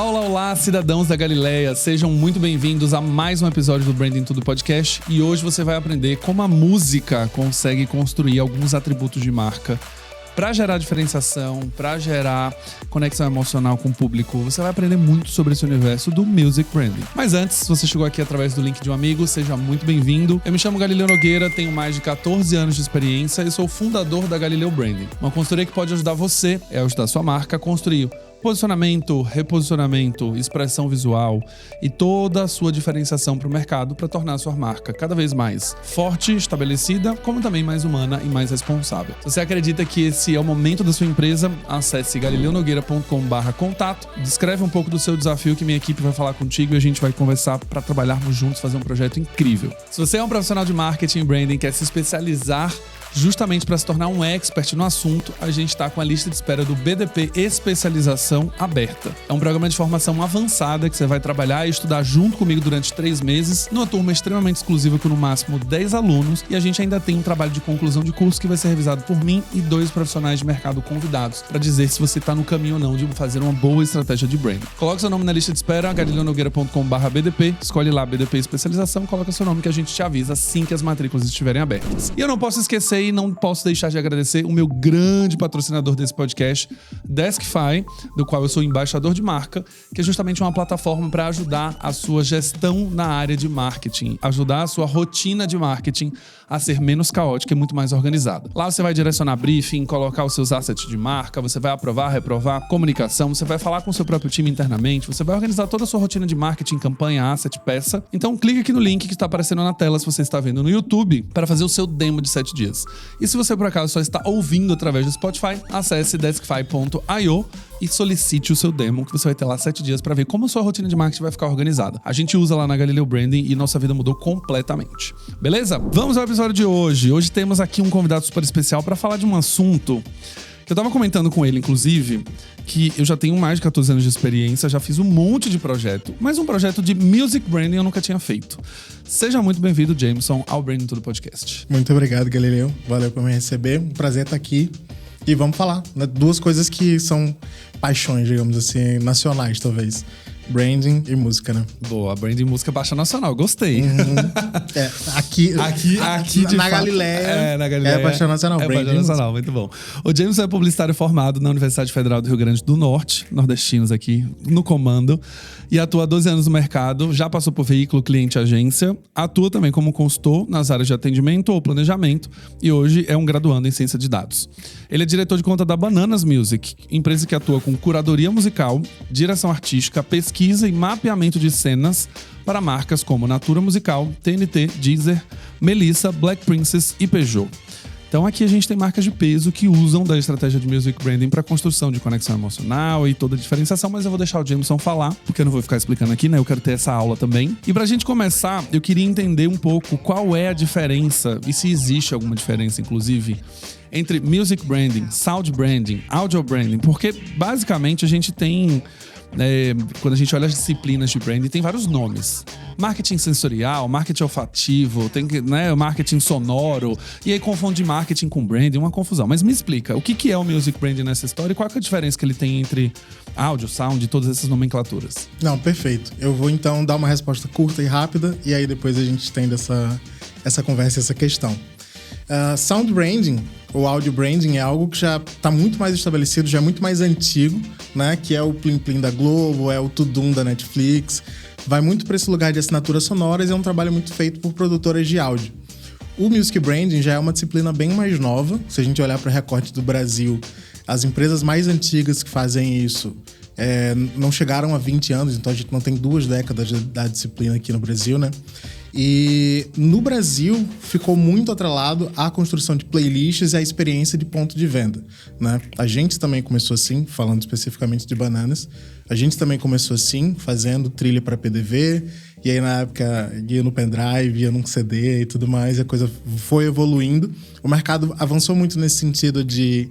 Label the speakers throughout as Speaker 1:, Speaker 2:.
Speaker 1: Olá, olá, olá, cidadãos da Galileia. Sejam muito bem-vindos a mais um episódio do Branding Tudo Podcast. E hoje você vai aprender como a música consegue construir alguns atributos de marca para gerar diferenciação, para gerar conexão emocional com o público. Você vai aprender muito sobre esse universo do Music Branding. Mas antes, se você chegou aqui através do link de um amigo, seja muito bem-vindo. Eu me chamo Galileu Nogueira, tenho mais de 14 anos de experiência e sou fundador da Galileu Branding. Uma consultoria que pode ajudar você a ajudar a sua marca a construir posicionamento, reposicionamento, expressão visual e toda a sua diferenciação para o mercado para tornar a sua marca cada vez mais forte, estabelecida, como também mais humana e mais responsável. Se você acredita que esse é o momento da sua empresa, acesse galileonogueira.com/contato, descreve um pouco do seu desafio que minha equipe vai falar contigo e a gente vai conversar para trabalharmos juntos, fazer um projeto incrível. Se você é um profissional de marketing e branding, quer se especializar justamente para se tornar um expert no assunto, a gente está com a lista de espera do BDP Especialização aberta. É um programa de formação avançada que você vai trabalhar e estudar junto comigo durante 3 meses, numa turma extremamente exclusiva com no máximo 10 alunos, e a gente ainda tem um trabalho de conclusão de curso que vai ser revisado por mim e 2 profissionais de mercado convidados, para dizer se você está no caminho ou não de fazer uma boa estratégia de branding. Coloque seu nome na lista de espera, galileonogueira.com/BDP, escolhe lá BDP Especialização, coloca seu nome que a gente te avisa assim que as matrículas estiverem abertas. E eu não posso esquecer e não posso deixar de agradecer o meu grande patrocinador desse podcast, Deskify, do qual eu sou embaixador de marca, que é justamente uma plataforma para ajudar a sua gestão na área de marketing, ajudar a sua rotina de marketing a ser menos caótica e muito mais organizada. Lá você vai direcionar briefing, colocar os seus assets de marca, você vai aprovar, reprovar, comunicação, você vai falar com o seu próprio time internamente, você vai organizar toda a sua rotina de marketing, campanha, asset, peça. Então clique aqui no link que está aparecendo na tela se você está vendo no YouTube para fazer o seu demo de 7 dias. E se você por acaso só está ouvindo através do Spotify, acesse deskify.io e solicite o seu demo, que você vai ter lá 7 dias para ver como a sua rotina de marketing vai ficar organizada. A gente usa lá na Galileu Branding e nossa vida mudou completamente. Beleza? Vamos ao episódio de hoje. Hoje temos aqui um convidado super especial para falar de um assunto que eu tava comentando com ele, inclusive, que eu já tenho mais de 14 anos de experiência, já fiz um monte de projeto, mas um projeto de Music Branding eu nunca tinha feito. Seja muito bem-vindo, Jameson, ao Branding Tudo Podcast.
Speaker 2: Muito obrigado, Galileu. Valeu por me receber. Um prazer estar aqui. E vamos falar, né? 2 coisas que são paixões, digamos assim, nacionais, talvez. Branding e música, né?
Speaker 1: Boa, branding e música baixa nacional, gostei.
Speaker 2: Aqui
Speaker 1: de
Speaker 2: na Galileia.
Speaker 1: Na Galileia.
Speaker 2: É paixão nacional.
Speaker 1: É paixão nacional, muito bom. O Jameson é publicitário formado na Universidade Federal do Rio Grande do Norte, nordestinos aqui, no comando, e atua há 12 anos no mercado, já passou por veículo, cliente e agência, atua também como consultor nas áreas de atendimento ou planejamento, e hoje é um graduando em ciência de dados. Ele é diretor de conta da Bananas Music, empresa que atua com curadoria musical, direção artística, pesquisa e mapeamento de cenas para marcas como Natura Musical, TNT, Deezer, Melissa, Black Princess e Peugeot. Então aqui a gente tem marcas de peso que usam da estratégia de Music Branding para construção de conexão emocional e toda a diferenciação, mas eu vou deixar o Jameson falar, porque eu não vou ficar explicando aqui, né? Eu quero ter essa aula também. E pra gente começar, eu queria entender um pouco qual é a diferença, e se existe alguma diferença, inclusive, entre Music Branding, Sound Branding, Audio Branding, porque basicamente a gente tem... quando a gente olha as disciplinas de branding, tem vários nomes. Marketing sensorial, marketing olfativo, tem marketing sonoro, e aí confunde marketing com branding, uma confusão. Mas me explica, o que é o Music Branding nessa história e qual é a diferença que ele tem entre áudio, sound e todas essas nomenclaturas?
Speaker 2: Não, perfeito. Eu vou então dar uma resposta curta e rápida, e aí depois a gente tem essa conversa, essa questão. Sound branding ou audio branding é algo que já está muito mais estabelecido, já é muito mais antigo, né? Que é o Plim Plim da Globo, é o Tudum da Netflix. Vai muito para esse lugar de assinaturas sonoras e é um trabalho muito feito por produtoras de áudio. O Music Branding já é uma disciplina bem mais nova. Se a gente olhar para o recorte do Brasil, as empresas mais antigas que fazem isso não chegaram a 20 anos, então a gente não tem 2 décadas da disciplina aqui no Brasil, né? E no Brasil ficou muito atrelado à construção de playlists e à experiência de ponto de venda, né? A gente também começou assim, falando especificamente de Bananas, a gente também começou assim, fazendo trilha para PDV, e aí na época ia no pendrive, ia num CD e tudo mais, e a coisa foi evoluindo. O mercado avançou muito nesse sentido de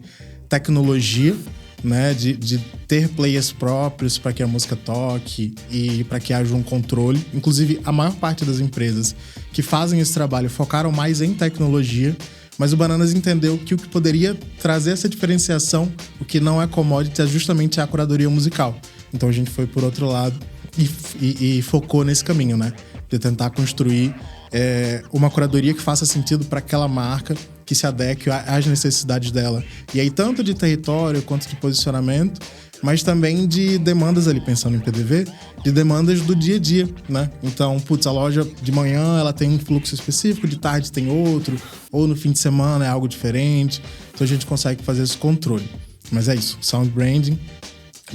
Speaker 2: tecnologia, né, de ter players próprios para que a música toque e para que haja um controle. Inclusive, a maior parte das empresas que fazem esse trabalho focaram mais em tecnologia, mas o Bananas entendeu que o que poderia trazer essa diferenciação, o que não é commodity, é justamente a curadoria musical. Então a gente foi por outro lado e focou nesse caminho, né? De tentar construir uma curadoria que faça sentido para aquela marca, que se adeque às necessidades dela. E aí, tanto de território quanto de posicionamento, mas também de demandas ali, pensando em PDV, de demandas do dia a dia, né? Então, a loja de manhã ela tem um fluxo específico, de tarde tem outro, ou no fim de semana é algo diferente. Então a gente consegue fazer esse controle. Mas é isso, Sound Branding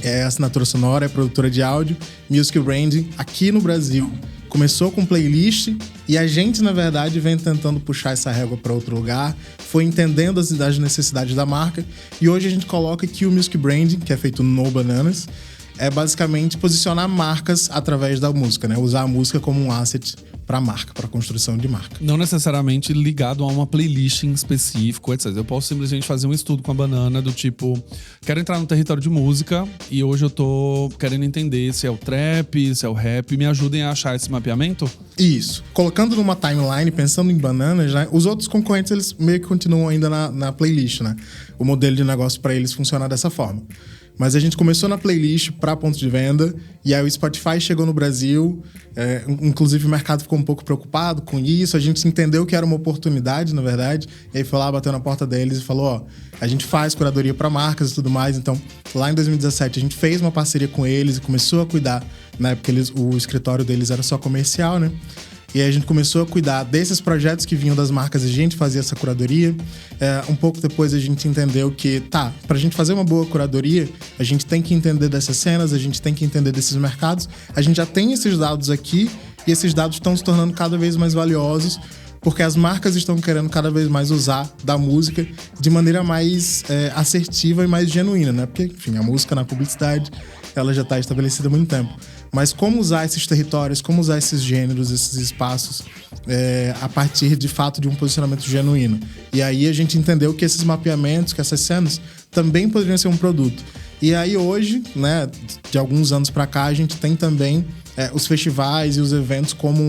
Speaker 2: é assinatura sonora, é produtora de áudio. Music Branding, aqui no Brasil, começou com playlist e a gente, na verdade, vem tentando puxar essa régua para outro lugar, foi entendendo as necessidades da marca e hoje a gente coloca que o Music Branding, que é feito no Bananas, é basicamente posicionar marcas através da música, né? Usar a música como um asset para marca, para construção de marca.
Speaker 1: Não necessariamente ligado a uma playlist em específico, etc. Eu posso simplesmente fazer um estudo com a Banana do tipo, quero entrar no território de música e hoje eu tô querendo entender se é o trap, se é o rap, me ajudem a achar esse mapeamento?
Speaker 2: Isso. Colocando numa timeline, pensando em Bananas, né? Os outros concorrentes, eles meio que continuam ainda na playlist, né? O modelo de negócio para eles funciona dessa forma. Mas a gente começou na playlist para ponto de venda e aí o Spotify chegou no Brasil, inclusive o mercado ficou um pouco preocupado com isso, a gente entendeu que era uma oportunidade, na verdade, e aí foi lá, bateu na porta deles e falou, a gente faz curadoria para marcas e tudo mais, então lá em 2017 a gente fez uma parceria com eles e começou a cuidar, né, porque o escritório deles era só comercial, né? E aí a gente começou a cuidar desses projetos que vinham das marcas e a gente fazia essa curadoria. Um pouco depois a gente entendeu que, pra gente fazer uma boa curadoria, a gente tem que entender dessas cenas, a gente tem que entender desses mercados. A gente já tem esses dados aqui e esses dados estão se tornando cada vez mais valiosos porque as marcas estão querendo cada vez mais usar da música de maneira mais assertiva e mais genuína, né? Porque, enfim, a música na publicidade, ela já está estabelecida há muito tempo. Mas como usar esses territórios, como usar esses gêneros, esses espaços a partir, de fato, de um posicionamento genuíno. E aí a gente entendeu que esses mapeamentos, que essas cenas, também poderiam ser um produto. E aí hoje, né, de alguns anos para cá, a gente tem também os festivais e os eventos como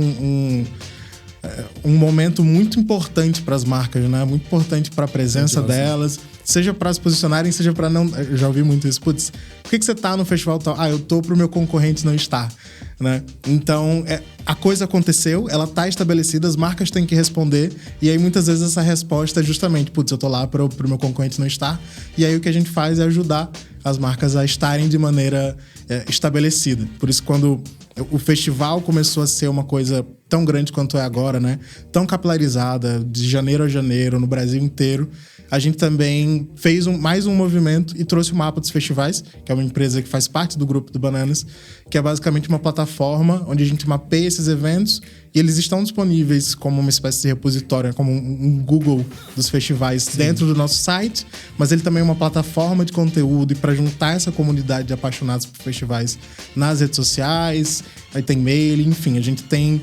Speaker 2: um momento muito importante para as marcas, né? Muito importante para a presença delas, seja para se posicionarem, seja para não... Eu já ouvi muito isso. Putz, por que você tá no festival tal? Eu tô pro meu concorrente não estar, né? Então, a coisa aconteceu, ela tá estabelecida, as marcas têm que responder, e aí muitas vezes essa resposta é justamente, putz, eu tô lá pro meu concorrente não estar, e aí o que a gente faz é ajudar as marcas a estarem de maneira estabelecida. Por isso, quando o festival começou a ser uma coisa tão grande quanto é agora, né? Tão capilarizada, de janeiro a janeiro, no Brasil inteiro, a gente também fez mais um movimento e trouxe o Mapa dos Festivais, que é uma empresa que faz parte do grupo do Bananas, que é basicamente uma plataforma onde a gente mapeia esses eventos e eles estão disponíveis como uma espécie de repositório, como um Google dos festivais dentro do nosso site, mas ele também é uma plataforma de conteúdo e para juntar essa comunidade de apaixonados por festivais nas redes sociais, aí tem mail, enfim, a gente tem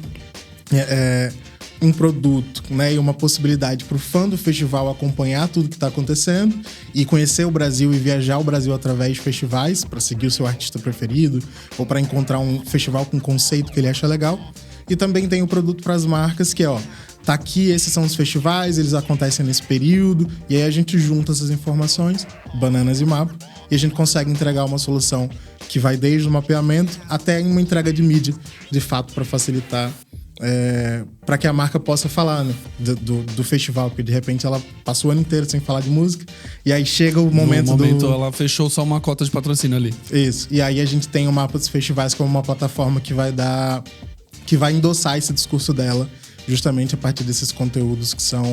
Speaker 2: um produto, né, e uma possibilidade para o fã do festival acompanhar tudo que está acontecendo e conhecer o Brasil e viajar o Brasil através de festivais para seguir o seu artista preferido ou para encontrar um festival com um conceito que ele acha legal. E também tem o produto para as marcas que tá aqui, esses são os festivais, eles acontecem nesse período, e aí a gente junta essas informações, Bananas e Mapa, e a gente consegue entregar uma solução que vai desde o mapeamento até uma entrega de mídia, de fato, para facilitar para que a marca possa falar, né, do festival, porque de repente ela passou o ano inteiro sem falar de música e aí chega o momento
Speaker 1: ela fechou só uma cota de patrocínio ali.
Speaker 2: Isso, e aí a gente tem o Mapa dos Festivais como uma plataforma que vai endossar esse discurso dela justamente a partir desses conteúdos que são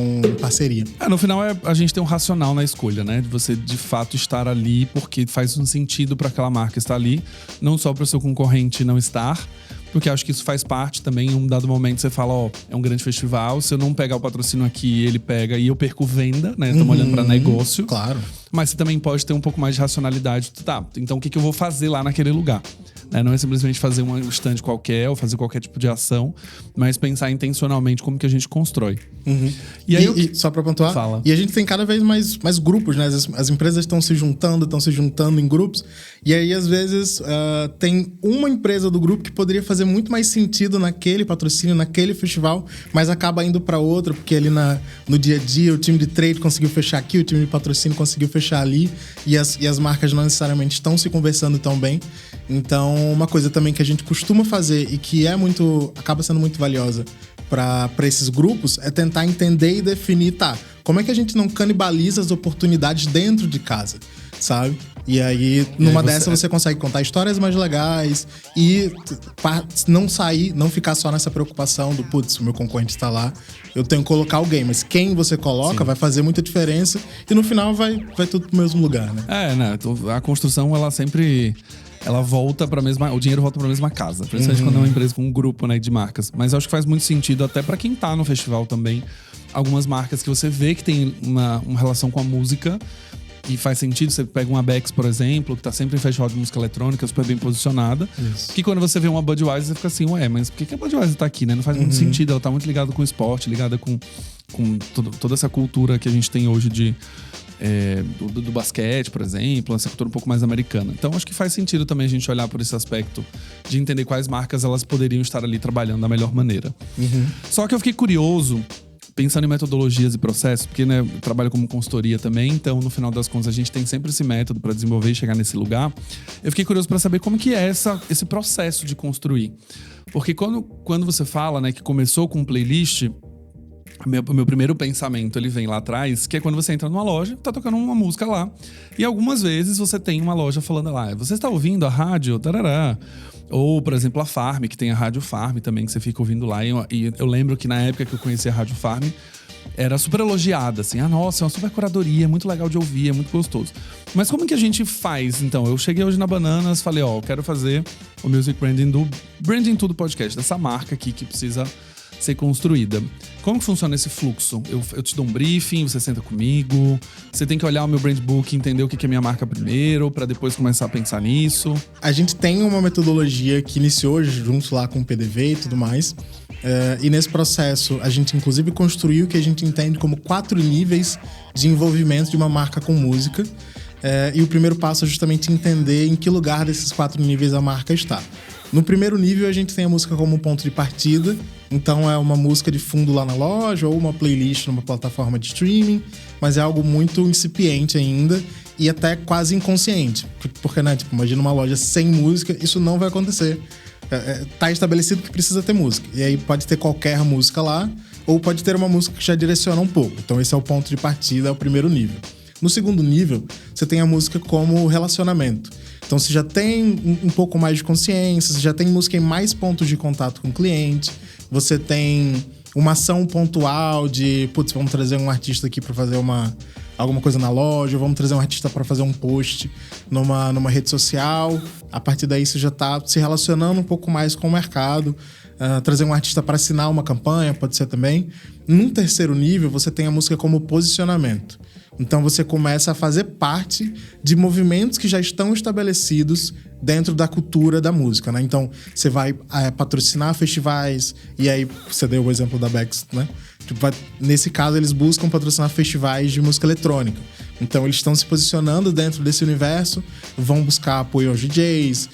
Speaker 2: parceria.
Speaker 1: No final a gente tem um racional na escolha, né? De você de fato estar ali porque faz um sentido para aquela marca estar ali, não só para o seu concorrente não estar, porque acho que isso faz parte também. Em um dado momento você fala, é um grande festival, se eu não pegar o patrocínio aqui, ele pega e eu perco venda, né? Estamos olhando para negócio.
Speaker 2: Claro. Mas
Speaker 1: você também pode ter um pouco mais de racionalidade. Então o que eu vou fazer lá naquele lugar? Não é simplesmente fazer um stand qualquer ou fazer qualquer tipo de ação, mas pensar intencionalmente como que a gente constrói.
Speaker 2: Uhum. E aí, só pra pontuar,
Speaker 1: fala.
Speaker 2: E a gente tem cada vez mais grupos, né? As empresas estão se juntando em grupos, e aí às vezes tem uma empresa do grupo que poderia fazer muito mais sentido naquele patrocínio, naquele festival, mas acaba indo pra outra, porque ali no dia a dia o time de trade conseguiu fechar aqui, o time de patrocínio conseguiu fechar ali, e as marcas não necessariamente estão se conversando tão bem. Então, uma coisa também que a gente costuma fazer e que acaba sendo muito valiosa para esses grupos é tentar entender e definir, como é que a gente não canibaliza as oportunidades dentro de casa, sabe? E aí, numa dessa, você consegue contar histórias mais legais e não ficar só nessa preocupação do, putz, o meu concorrente está lá, eu tenho que colocar alguém. Mas quem você coloca vai fazer muita diferença e no final vai tudo pro mesmo lugar, né?
Speaker 1: A construção, ela volta para o dinheiro volta para a mesma casa, principalmente quando é uma empresa com um grupo, né, de marcas. Mas eu acho que faz muito sentido até para quem tá no festival também. Algumas marcas que você vê que tem uma relação com a música e faz sentido. Você pega uma Bex, por exemplo, que tá sempre em festival de música eletrônica, super bem posicionada. Isso. Que quando você vê uma Budweiser, você fica assim, mas por que a Budweiser tá aqui, né? Não faz muito sentido. Ela tá muito ligada com o esporte, ligada com toda essa cultura que a gente tem hoje do basquete, por exemplo, essa cultura um pouco mais americana. Então, acho que faz sentido também a gente olhar por esse aspecto de entender quais marcas elas poderiam estar ali trabalhando da melhor maneira. Só que eu fiquei curioso, pensando em metodologias e processos, porque, né, eu trabalho como consultoria também, então, no final das contas, a gente tem sempre esse método para desenvolver e chegar nesse lugar. Eu fiquei curioso para saber como que é esse processo de construir. Porque quando você fala, né, que começou com playlist, o meu primeiro pensamento, ele vem lá atrás, que é quando você entra numa loja, tá tocando uma música lá, e algumas vezes você tem uma loja falando lá, você está ouvindo a rádio? Tarará. Ou, por exemplo, a Farm, que tem a Rádio Farm também, que você fica ouvindo lá. E eu lembro que na época que eu conheci a Rádio Farm, era super elogiada, assim. Nossa, é uma super curadoria, é muito legal de ouvir, é muito gostoso. Mas como que a gente faz, então? Eu cheguei hoje na Bananas, falei, eu quero fazer o Music Branding do Branding Tudo Podcast, dessa marca aqui que precisa ser construída. Como que funciona esse fluxo? Eu te dou um briefing, você senta comigo, você tem que olhar o meu brand book e entender o que é minha marca primeiro, para depois começar a pensar nisso.
Speaker 2: A gente tem uma metodologia que iniciou junto lá com o PDV e tudo mais. E nesse processo, a gente inclusive construiu o que a gente entende como 4 níveis de envolvimento de uma marca com música. E o primeiro passo é justamente entender em que lugar desses 4 níveis a marca está. No primeiro nível, a gente tem a música como um ponto de partida. Então, é uma música de fundo lá na loja ou uma playlist numa plataforma de streaming. Mas é algo muito incipiente ainda e até quase inconsciente. Porque, né, imagina uma loja sem música, isso não vai acontecer. Tá estabelecido que precisa ter música. E aí pode ter qualquer música lá ou pode ter uma música que já direciona um pouco. Então, esse é o ponto de partida, é o primeiro nível. No segundo nível, você tem a música como relacionamento. Então, você já tem um pouco mais de consciência, você já tem música em mais pontos de contato com o cliente, você tem uma ação pontual de, vamos trazer um artista aqui para fazer alguma coisa na loja, vamos trazer um artista para fazer um post numa rede social. A partir daí, você já está se relacionando um pouco mais com o mercado. Trazer um artista para assinar uma campanha, pode ser também. Num terceiro nível, você tem a música como posicionamento. Então, você começa a fazer parte de movimentos que já estão estabelecidos dentro da cultura da música, né? Então, você vai patrocinar festivais, e aí você deu o exemplo da Bex, né? Nesse caso, eles buscam patrocinar festivais de música eletrônica. Então, eles estão se posicionando dentro desse universo, vão buscar apoio aos DJs,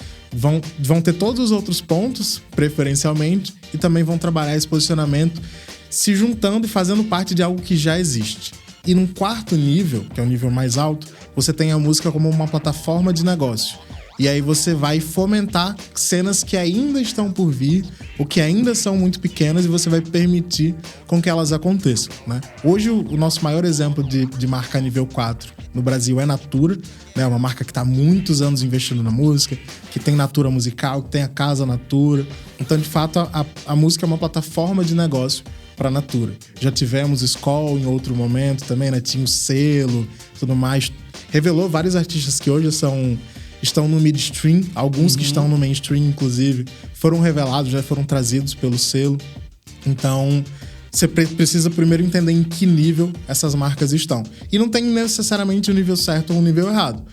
Speaker 2: vão ter todos os outros pontos, preferencialmente, e também vão trabalhar esse posicionamento se juntando e fazendo parte de algo que já existe. E num quarto nível, que é o nível mais alto, você tem a música como uma plataforma de negócio. E aí você vai fomentar cenas que ainda estão por vir, ou que ainda são muito pequenas, e você vai permitir com que elas aconteçam, né? Hoje, o nosso maior exemplo de marca nível 4 no Brasil é Natura, né? Uma marca que está há muitos anos investindo na música, que tem Natura Musical, que tem a Casa Natura. Então, de fato, a música é uma plataforma de negócio para Natura. Já tivemos Skol em outro momento também, né? Tinha o selo, tudo mais. Revelou vários artistas que hoje estão no midstream, alguns que estão no mainstream, inclusive, foram revelados, já foram trazidos pelo selo. Então, você precisa primeiro entender em que nível essas marcas estão. E não tem necessariamente um nível certo ou um nível errado.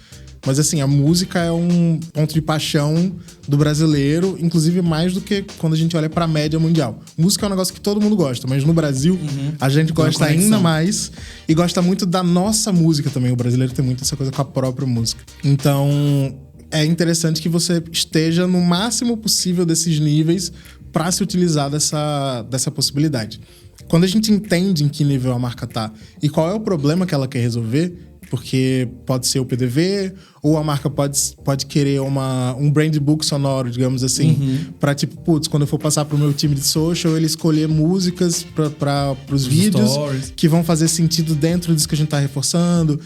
Speaker 2: Mas assim, a música é um ponto de paixão do brasileiro, inclusive mais do que quando a gente olha pra média mundial. Música é um negócio que todo mundo gosta, mas no Brasil a gente gosta ainda mais e gosta muito da nossa música também. O brasileiro tem muito essa coisa com a própria música. Então, é interessante que você esteja no máximo possível desses níveis para se utilizar dessa possibilidade. Quando a gente entende em que nível a marca tá e qual é o problema que ela quer resolver, porque pode ser o PDV, ou a marca pode querer um brand book sonoro, digamos assim, pra tipo, putz, quando eu for passar pro meu time de social, ele escolher músicas para os vídeos
Speaker 1: stories
Speaker 2: que vão fazer sentido dentro disso que a gente tá reforçando.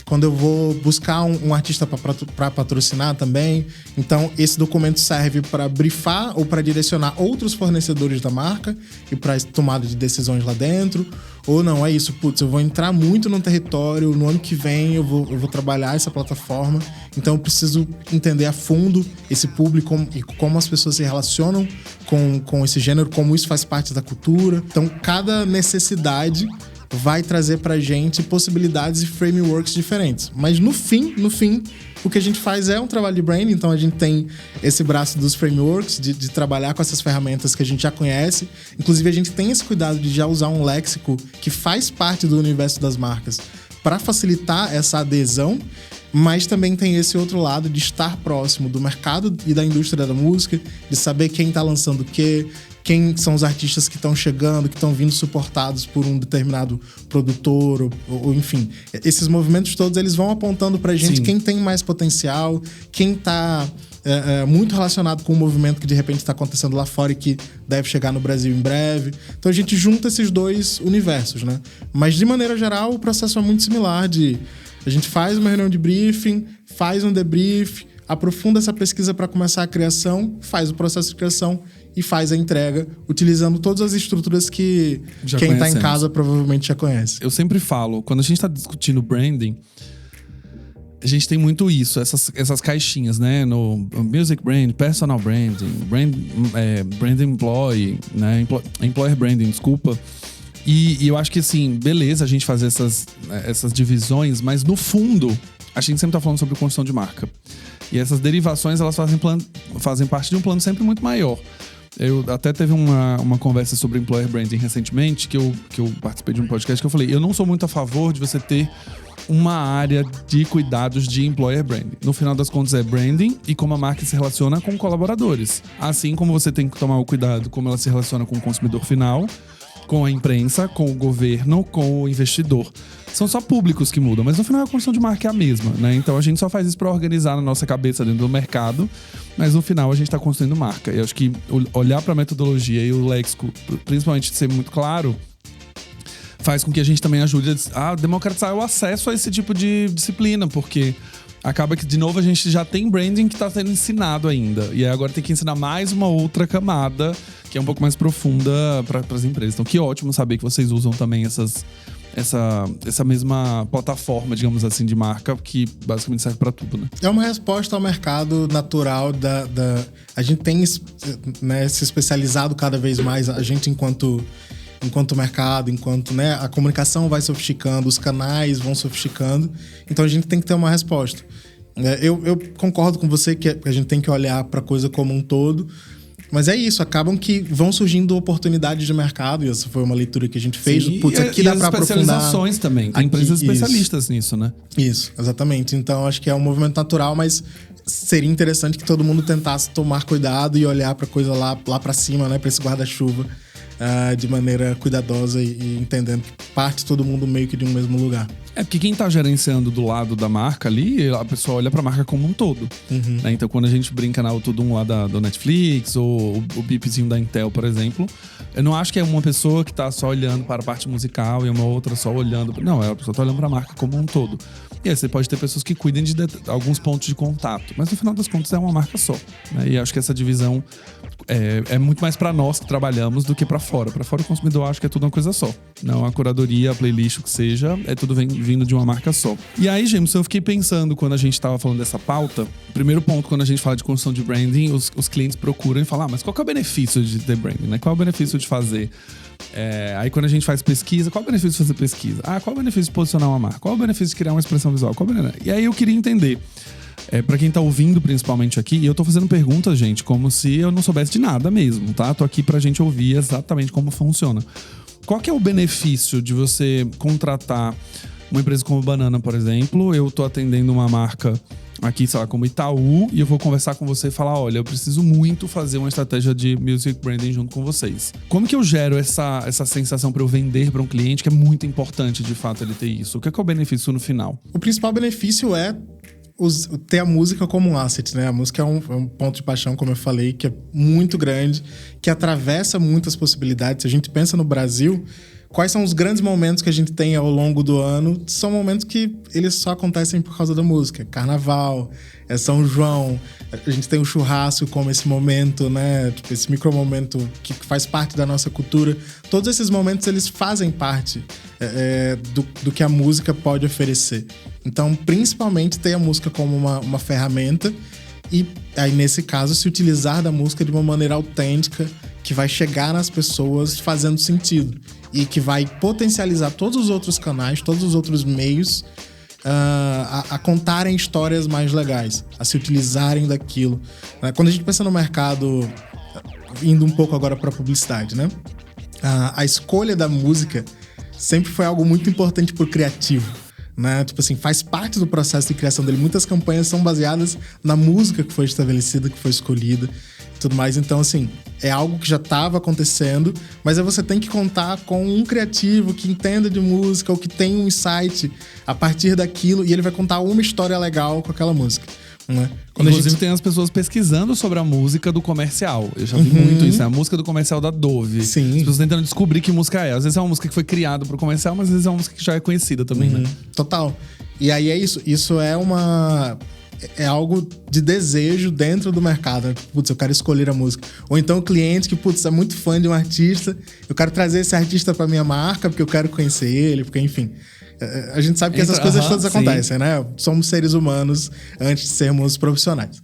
Speaker 2: Quando eu vou buscar um artista para patrocinar também. Então, esse documento serve para brifar ou para direcionar outros fornecedores da marca e para tomada de decisões lá dentro. Ou não, é isso, putz, eu vou entrar muito no território, no ano que vem eu vou trabalhar essa plataforma. Então, eu preciso entender a fundo esse público e como as pessoas se relacionam com esse gênero, como isso faz parte da cultura. Então, cada necessidade vai trazer pra gente possibilidades e frameworks diferentes. Mas no fim, o que a gente faz é um trabalho de branding, então a gente tem esse braço dos frameworks, de trabalhar com essas ferramentas que a gente já conhece. Inclusive, a gente tem esse cuidado de já usar um léxico que faz parte do universo das marcas para facilitar essa adesão, mas também tem esse outro lado de estar próximo do mercado e da indústria da música, de saber quem tá lançando o quê, quem são os artistas que estão chegando, que estão vindo suportados por um determinado produtor, ou enfim. Esses movimentos todos, eles vão apontando pra gente quem tem mais potencial, quem tá muito relacionado com um movimento que de repente está acontecendo lá fora e que deve chegar no Brasil em breve. Então a gente junta esses dois universos, né? Mas de maneira geral, o processo é muito similar a gente faz uma reunião de briefing, faz um debrief, aprofunda essa pesquisa para começar a criação, faz o processo de criação e faz a entrega, utilizando todas as estruturas que quem está em casa provavelmente já conhece.
Speaker 1: Eu sempre falo, quando a gente está discutindo branding, a gente tem muito isso, essas caixinhas, né? No music brand, personal branding, brand employee, né? Employer branding, desculpa. E eu acho que, assim, beleza a gente fazer essas divisões, mas no fundo, a gente sempre tá falando sobre construção de marca. E essas derivações, elas fazem parte de um plano sempre muito maior. Eu até teve uma conversa sobre employer branding recentemente, que eu participei de um podcast que eu falei, eu não sou muito a favor de você ter uma área de cuidados de employer branding. No final das contas é branding e como a marca se relaciona com colaboradores. Assim como você tem que tomar o cuidado como ela se relaciona com o consumidor final, com a imprensa, com o governo, com o investidor. São só públicos que mudam, mas no final a construção de marca é a mesma, né? Então a gente só faz isso para organizar na nossa cabeça dentro do mercado, mas no final a gente está construindo marca. E eu acho que olhar para a metodologia e o léxico, principalmente de ser muito claro, faz com que a gente também ajude a democratizar o acesso a esse tipo de disciplina, porque acaba que, de novo, a gente já tem branding que está sendo ensinado ainda. E aí agora tem que ensinar mais uma outra camada, que é um pouco mais profunda para as empresas. Então, que ótimo saber que vocês usam também essa mesma plataforma, digamos assim, de marca, que basicamente serve para tudo, né? É
Speaker 2: uma resposta ao mercado natural A gente tem, né, se especializado cada vez mais, a gente enquanto mercado, enquanto, né, a comunicação vai sofisticando, os canais vão sofisticando, então a gente tem que ter uma resposta. Eu concordo com você que a gente tem que olhar para a coisa como um todo, mas é isso, acabam que vão surgindo oportunidades de mercado, e essa foi uma leitura que a gente fez.
Speaker 1: Sim,
Speaker 2: putz, aqui dá para aprofundar.
Speaker 1: Especializações também, tem empresas especialistas nisso, né?
Speaker 2: Isso, exatamente. Então acho que é um movimento natural, mas seria interessante que todo mundo tentasse tomar cuidado e olhar para coisa lá para cima, né, para esse guarda-chuva, de maneira cuidadosa e entendendo que parte todo mundo meio que de um mesmo lugar.
Speaker 1: É porque quem tá gerenciando do lado da marca ali, a pessoa olha pra marca como um todo.
Speaker 2: Uhum.
Speaker 1: Né? Então, quando a gente brinca na Tudum lá do Netflix, ou o bipzinho da Intel, por exemplo, eu não acho que é uma pessoa que tá só olhando para a parte musical e uma outra só olhando... Não, a pessoa tá olhando pra marca como um todo. E aí você pode ter pessoas que cuidem de alguns pontos de contato, mas no final das contas é uma marca só. Né? E acho que essa divisão é muito mais pra nós que trabalhamos do que pra fora. Pra fora o consumidor acha que é tudo uma coisa só. Não, a curadoria, a playlist, o que seja, é tudo vindo de uma marca só. E aí, Jameson, eu fiquei pensando quando a gente tava falando dessa pauta. Primeiro ponto, quando a gente fala de construção de branding, os clientes procuram e falam, mas qual que é o benefício de ter branding? Né? Qual é o benefício de fazer? Aí quando a gente faz pesquisa, qual é o benefício de fazer pesquisa? Qual é o benefício de posicionar uma marca? Qual é o benefício de criar uma expressão visual? E aí eu queria entender, pra quem tá ouvindo principalmente aqui, e eu tô fazendo perguntas, gente, como se eu não soubesse de nada mesmo, tá? Tô aqui pra gente ouvir exatamente como funciona. Qual que é o benefício de você contratar uma empresa como Banana, por exemplo? Eu tô atendendo uma marca aqui, sei lá, como Itaú, e eu vou conversar com você e falar, olha, eu preciso muito fazer uma estratégia de music branding junto com vocês. Como que eu gero essa sensação para eu vender para um cliente, que é muito importante, de fato, ele ter isso? O que é o benefício no final?
Speaker 2: O principal benefício é ter a música como um asset, né? A música é um ponto de paixão, como eu falei, que é muito grande, que atravessa muitas possibilidades. Se a gente pensa no Brasil, quais são os grandes momentos que a gente tem ao longo do ano? São momentos que eles só acontecem por causa da música. Carnaval, São João, a gente tem o churrasco como esse momento, né? Tipo, esse micromomento que faz parte da nossa cultura. Todos esses momentos, eles fazem parte do que a música pode oferecer. Então, principalmente, ter a música como uma ferramenta e, aí, nesse caso, se utilizar da música de uma maneira autêntica, que vai chegar nas pessoas fazendo sentido e que vai potencializar todos os outros canais, todos os outros meios a contarem histórias mais legais, a se utilizarem daquilo. Quando a gente pensa no mercado, indo um pouco agora para a publicidade, né? A escolha da música sempre foi algo muito importante para o criativo, né? Tipo assim, faz parte do processo de criação dele. Muitas campanhas são baseadas na música que foi estabelecida, que foi escolhida e tudo mais. Então, assim, é algo que já estava acontecendo, mas aí você tem que contar com um criativo que entenda de música ou que tem um insight a partir daquilo e ele vai contar uma história legal com aquela música, né?
Speaker 1: Inclusive, tem as pessoas pesquisando sobre a música do comercial. Eu já vi muito isso, né? A música do comercial da Dove.
Speaker 2: Sim.
Speaker 1: As pessoas tentando descobrir que música é. Às vezes é uma música que foi criada pro comercial, mas às vezes é uma música que já é conhecida também, né?
Speaker 2: Total. E aí é isso. Isso é algo de desejo dentro do mercado, né? Putz, eu quero escolher a música. Ou então o cliente que, putz, é muito fã de um artista, eu quero trazer esse artista pra minha marca porque eu quero conhecer ele, porque, enfim... A gente sabe que essas coisas todas acontecem, né? Somos seres humanos antes de sermos profissionais.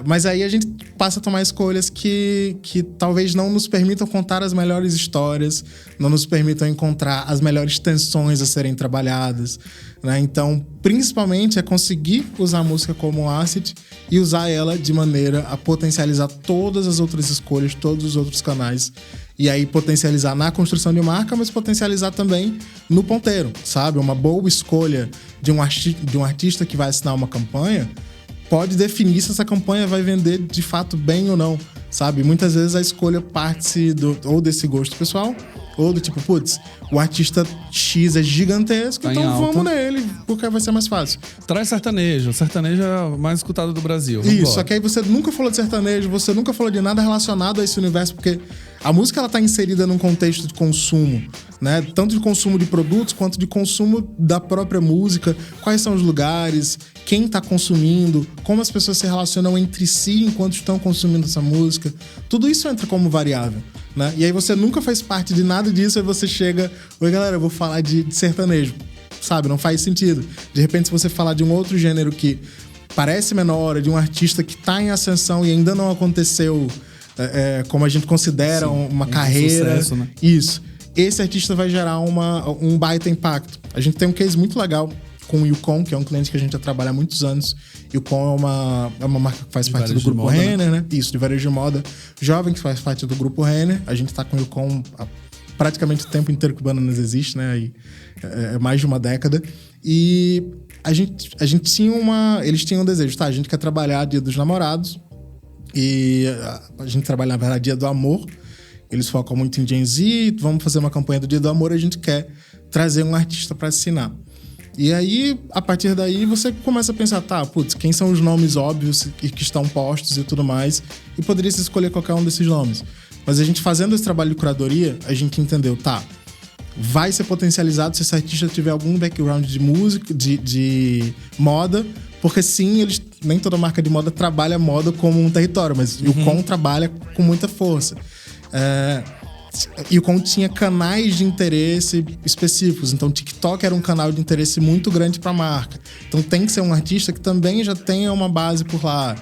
Speaker 2: Mas aí a gente passa a tomar escolhas que talvez não nos permitam contar as melhores histórias, não nos permitam encontrar as melhores tensões a serem trabalhadas, né? Então, principalmente, é conseguir usar a música como um asset e usar ela de maneira a potencializar todas as outras escolhas, todos os outros canais. E aí potencializar na construção de marca, mas potencializar também no ponteiro, sabe? Uma boa escolha de um artista que vai assinar uma campanha pode definir se essa campanha vai vender de fato bem ou não, sabe? Muitas vezes a escolha parte ou desse gosto pessoal, ou do tipo, putz, o artista X é gigantesco, tá, então vamos nele, porque vai ser mais fácil.
Speaker 1: Traz sertanejo. Sertanejo é o mais escutado do Brasil.
Speaker 2: Isso, só que aí você nunca falou de sertanejo, você nunca falou de nada relacionado a esse universo, porque a música ela tá inserida num contexto de consumo, né? Tanto de consumo de produtos quanto de consumo da própria música. Quais são os lugares, quem tá consumindo, como as pessoas se relacionam entre si enquanto estão consumindo essa música. Tudo isso entra como variável, né? E aí você nunca faz parte de nada disso, aí você chega... Oi, galera, eu vou falar de sertanejo. Sabe? Não faz sentido. De repente, se você falar de um outro gênero que parece menor, de um artista que tá em ascensão e ainda não aconteceu... como a gente considera uma carreira.
Speaker 1: Sucesso, né?
Speaker 2: Isso. Esse artista vai gerar um baita impacto. A gente tem um case muito legal com o Yukon, que é um cliente que a gente já trabalha há muitos anos. Yukon é uma marca que faz parte do grupo moda, Renner, né? Isso, de varejo de moda jovem, que faz parte do grupo Renner. A gente tá com o Yukon há praticamente o tempo inteiro que o Bananas existe, né? E, é mais de uma década. E a gente tinha eles tinham um desejo, tá? A gente quer trabalhar Dia dos Namorados. E a gente trabalha, na verdade, Dia do Amor. Eles focam muito em Gen Z. Vamos fazer uma campanha do Dia do Amor. A gente quer trazer um artista para assinar. E aí, a partir daí, você começa a pensar, tá, putz, quem são os nomes óbvios e que estão postos e tudo mais. E poderia se escolher qualquer um desses nomes. Mas a gente fazendo esse trabalho de curadoria, a gente entendeu, tá, vai ser potencializado se esse artista tiver algum background de música, de moda. Porque sim, nem toda marca de moda trabalha moda como um território, mas o Yukon trabalha com muita força. Yukon tinha canais de interesse específicos, então TikTok era um canal de interesse muito grande para a marca. Então tem que ser um artista que também já tenha uma base por lá.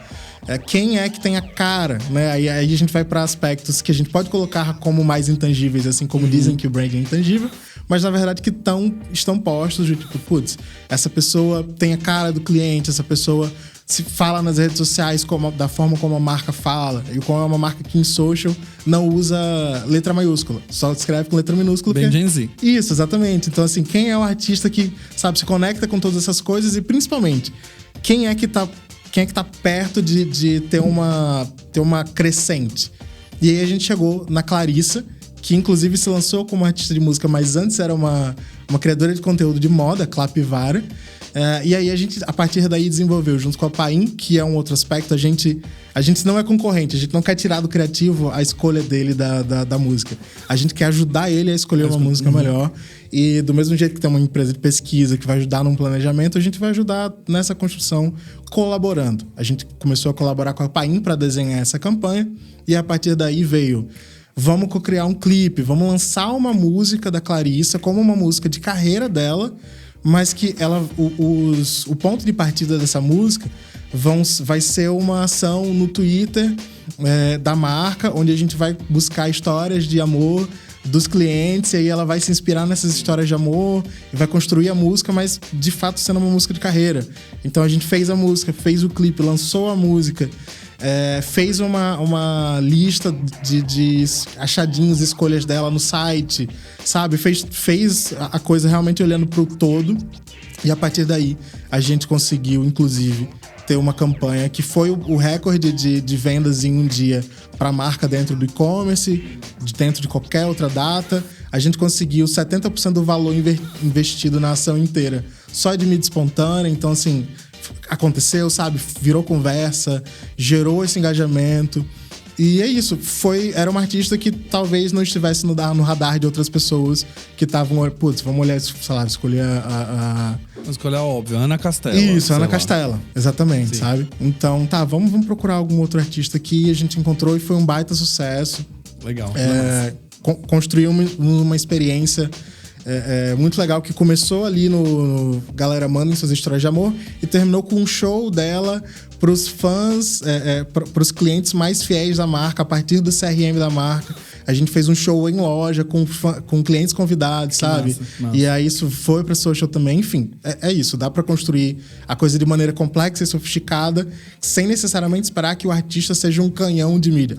Speaker 2: Quem é que tem a cara, né? Aí a gente vai para aspectos que a gente pode colocar como mais intangíveis, assim como dizem que o branding é intangível, mas na verdade que estão postos de tipo, putz, essa pessoa tem a cara do cliente, essa pessoa se fala nas redes sociais da forma como a marca fala. E como é uma marca que em social não usa letra maiúscula, só escreve com letra minúscula.
Speaker 1: Bem Gen Z.
Speaker 2: Isso, exatamente. Então, assim, quem é o artista que, sabe, se conecta com todas essas coisas e, principalmente, quem é que tá perto de ter uma crescente. E aí a gente chegou na Clarissa, que inclusive se lançou como artista de música, mas antes era uma criadora de conteúdo de moda, Clapivara. E aí a gente, a partir daí, desenvolveu, junto com a Paim, que é um outro aspecto, a gente não é concorrente, a gente não quer tirar do criativo a escolha dele da música. A gente quer ajudar ele a escolher uma música melhor. E do mesmo jeito que tem uma empresa de pesquisa que vai ajudar num planejamento, a gente vai ajudar nessa construção colaborando. A gente começou a colaborar com a Paim para desenhar essa campanha, e a partir daí veio: vamos co-criar um clipe, vamos lançar uma música da Clarissa como uma música de carreira dela, mas que o ponto de partida dessa música vai ser uma ação no Twitter da marca, onde a gente vai buscar histórias de amor dos clientes, e aí ela vai se inspirar nessas histórias de amor e vai construir a música, mas de fato sendo uma música de carreira. Então a gente fez a música, fez o clipe, lançou a música, fez uma lista de achadinhos, escolhas dela no site, sabe? Fez a coisa realmente olhando pro todo, e a partir daí a gente conseguiu, inclusive, ter uma campanha que foi o recorde de vendas em um dia para a marca dentro do e-commerce, dentro de qualquer outra data. A gente conseguiu 70% do valor investido na ação inteira só de mídia espontânea. Então, assim, aconteceu, sabe? Virou conversa, gerou esse engajamento. E é isso, era uma artista que talvez não estivesse no radar de outras pessoas que estavam, vamos olhar, sei lá, escolher
Speaker 1: Vamos escolher a óbvia, Ana Castela.
Speaker 2: Isso, Ana Castela, exatamente, sabe? Então, vamos procurar algum outro artista aqui, a gente encontrou e foi um baita sucesso.
Speaker 1: Legal.
Speaker 2: Construiu uma experiência muito legal, que começou ali no Galera Mandem Suas Histórias de Amor e terminou com um show dela pros fãs, pros clientes mais fiéis da marca, a partir do CRM da marca. A gente fez um show em loja com clientes convidados, sabe? Massa. E aí isso foi pra social também. Enfim, é isso. Dá pra construir a coisa de maneira complexa e sofisticada, sem necessariamente esperar que o artista seja um canhão de mídia.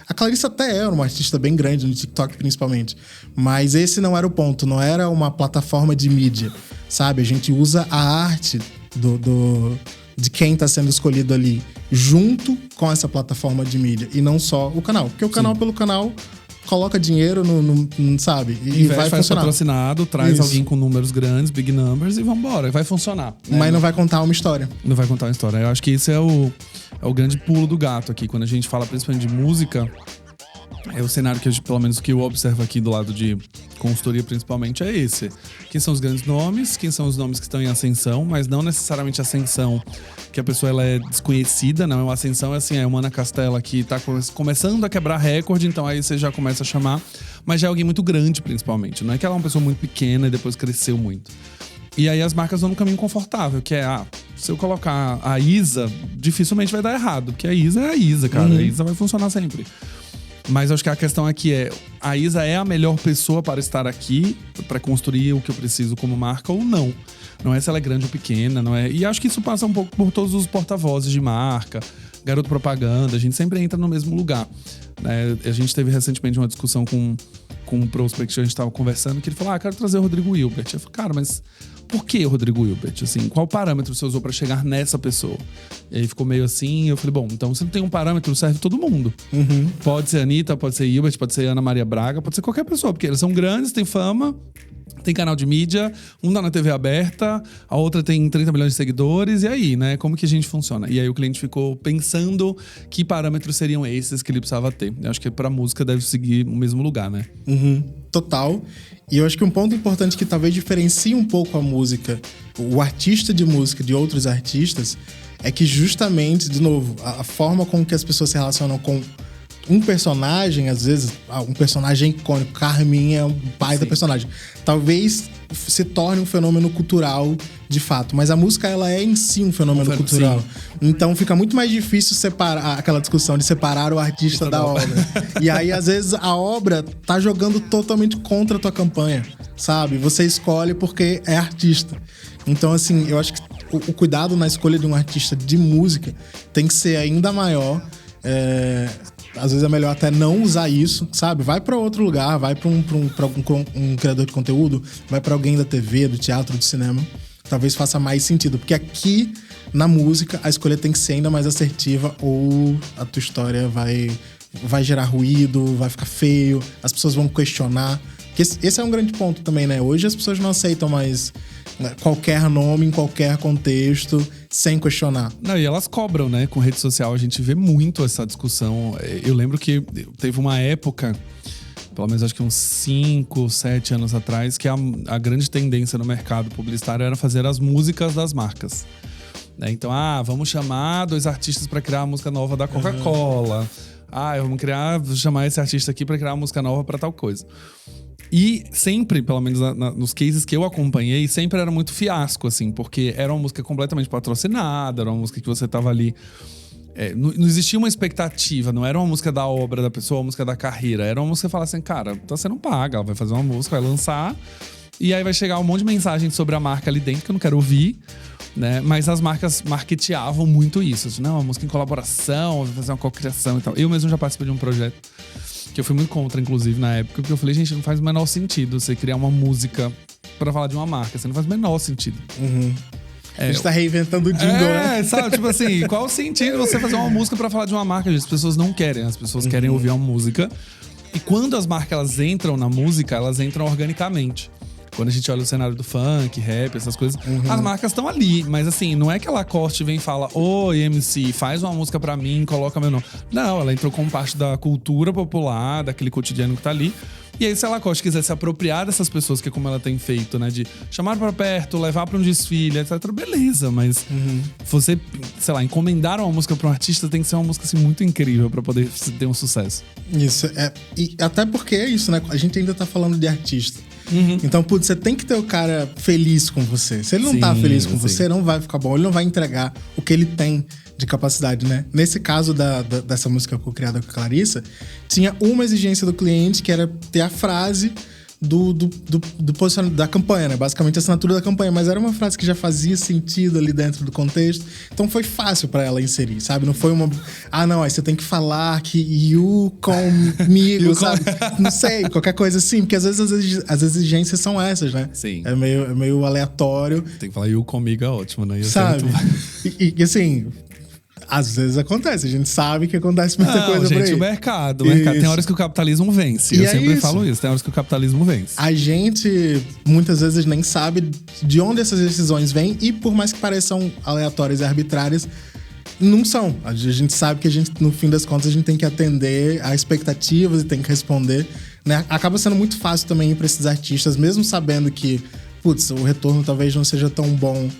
Speaker 2: A Clarissa até era uma artista bem grande, no TikTok principalmente. Mas esse não era o ponto. Não era uma plataforma de mídia, sabe? A gente usa a arte de quem tá sendo escolhido ali junto com essa plataforma de mídia, e não só o canal. Porque o canal, pelo canal, coloca dinheiro sabe? E vai
Speaker 1: faz
Speaker 2: funcionar.
Speaker 1: Patrocinado, traz alguém com números grandes, big numbers, e vambora. Vai funcionar. Né?
Speaker 2: Mas não vai contar uma história.
Speaker 1: Não vai contar uma história. Eu acho que esse é o grande pulo do gato aqui. Quando a gente fala principalmente de música, é o cenário que, pelo menos, que eu observo aqui do lado de consultoria principalmente, é esse. Quem são os grandes nomes, quem são os nomes que estão em ascensão, mas não necessariamente ascensão que a pessoa ela é desconhecida, não. É uma ascensão, é uma Ana Castela que tá começando a quebrar recorde, então aí você já começa a chamar, mas já é alguém muito grande, principalmente. Não é que ela é uma pessoa muito pequena e depois cresceu muito. E aí as marcas vão no caminho confortável, que é, se eu colocar a Isa, dificilmente vai dar errado, porque a Isa é a Isa, cara. A Isa vai funcionar sempre. Mas acho que a questão aqui a Isa é a melhor pessoa para estar aqui, para construir o que eu preciso como marca ou não. Não é se ela é grande ou pequena, não é. E acho que isso passa um pouco por todos os porta-vozes de marca, garoto propaganda, a gente sempre entra no mesmo lugar. Né? A gente teve recentemente uma discussão com um prospect que a gente estava conversando, que ele falou, quero trazer o Rodrigo Hilbert. Eu falei, cara, mas por que o Rodrigo Hilbert? Assim, qual parâmetro você usou para chegar nessa pessoa? E aí ficou meio assim, eu falei, bom, então você não tem um parâmetro, serve todo mundo. Pode ser Anitta, pode ser Hilbert, pode ser Ana Maria Braga, pode ser qualquer pessoa, porque eles são grandes, têm fama, tem canal de mídia, um dá na TV aberta, a outra tem 30 milhões de seguidores, e aí, né? Como que a gente funciona? E aí o cliente ficou pensando que parâmetros seriam esses que ele precisava ter. Eu acho que pra música deve seguir o mesmo lugar, né?
Speaker 2: Total. E eu acho que um ponto importante que talvez diferencie um pouco a música, o artista de música de outros artistas, é que justamente, de novo, a forma com que as pessoas se relacionam com um personagem, às vezes, um personagem icônico, Carminha é um pai da personagem, talvez se torne um fenômeno cultural de fato, mas a música ela é em si um fenômeno cultural. Sim. Então fica muito mais difícil separar aquela discussão de separar o artista da obra. E aí, às vezes, a obra tá jogando totalmente contra a tua campanha, sabe? Você escolhe porque é artista. Então, assim, eu acho que o cuidado na escolha de um artista de música tem que ser ainda maior. Às vezes é melhor até não usar isso, sabe? Vai pra outro lugar, vai pra um criador de conteúdo, vai pra alguém da TV, do teatro, do cinema. Talvez faça mais sentido, porque aqui na música a escolha tem que ser ainda mais assertiva ou a tua história vai gerar ruído, vai ficar feio, as pessoas vão questionar. Porque esse é um grande ponto também, né? Hoje as pessoas não aceitam mais qualquer nome em qualquer contexto sem questionar.
Speaker 1: Não, e elas cobram, né? Com rede social a gente vê muito essa discussão. Eu lembro que teve uma época, pelo menos acho que uns 5, 7 anos atrás, que a grande tendência no mercado publicitário era fazer as músicas das marcas. Então, vamos chamar 2 artistas para criar a música nova da Coca-Cola. Vamos chamar esse artista aqui para criar uma música nova para tal coisa. E sempre, pelo menos nos cases que eu acompanhei, sempre era muito fiasco, assim, porque era uma música completamente patrocinada, era uma música que você tava ali... não existia uma expectativa, não era uma música da obra da pessoa, uma música da carreira. Era uma música que falava assim, cara, então você não paga, ela vai fazer uma música, vai lançar, e aí vai chegar um monte de mensagem sobre a marca ali dentro que eu não quero ouvir, né? Mas as marcas marketeavam muito isso. Assim, não, uma música em colaboração, vai fazer uma cocriação e tal. Eu mesmo já participei de um projeto que eu fui muito contra, inclusive, na época, porque eu falei, gente, não faz o menor sentido você criar uma música pra falar de uma marca. Assim, não faz o menor sentido.
Speaker 2: A gente tá reinventando o jingle, né?
Speaker 1: Sabe? Tipo assim, qual o sentido você fazer uma música pra falar de uma marca? As pessoas não querem, as pessoas querem ouvir uma música. E quando as marcas elas entram na música, elas entram organicamente. Quando a gente olha o cenário do funk, rap, essas coisas, as marcas estão ali. Mas assim, não é que a Lacoste vem e fala, oi, MC, faz uma música pra mim, coloca meu nome. Não, ela entrou como parte da cultura popular, daquele cotidiano que tá ali. E aí, se a Lacoste quiser se apropriar dessas pessoas, que é como ela tem feito, né? De chamar pra perto, levar pra um desfile, etc. Beleza, mas você, sei lá, encomendar uma música pra um artista tem que ser uma música assim, muito incrível pra poder ter um sucesso.
Speaker 2: Isso, e até porque é isso, né? A gente ainda tá falando de artista. Então, putz, você tem que ter o cara feliz com você. Se ele não tá feliz com você, não vai ficar bom. Ele não vai entregar o que ele tem de capacidade, né? Nesse caso dessa música co-criada com a Clarissa, tinha uma exigência do cliente que era ter a frase do posicionamento da campanha, né? Basicamente a assinatura da campanha, mas era uma frase que já fazia sentido ali dentro do contexto, então foi fácil pra ela inserir, sabe? Não foi uma... aí você tem que falar que you comigo, sabe? Não sei, qualquer coisa assim, porque às vezes as exigências são essas, né?
Speaker 1: Sim.
Speaker 2: É meio aleatório.
Speaker 1: Tem que falar you comigo é ótimo, né?
Speaker 2: Sabe? E assim... Às vezes acontece, a gente sabe que acontece muita coisa por aí.
Speaker 1: Gente, o mercado. Tem horas que o capitalismo vence. Eu sempre falo isso, tem horas que o capitalismo vence.
Speaker 2: A gente, muitas vezes, nem sabe de onde essas decisões vêm e, por mais que pareçam aleatórias e arbitrárias, não são. A gente sabe que no fim das contas, a gente tem que atender a expectativas e tem que responder, né? Acaba sendo muito fácil também ir para esses artistas, mesmo sabendo que, o retorno talvez não seja tão bom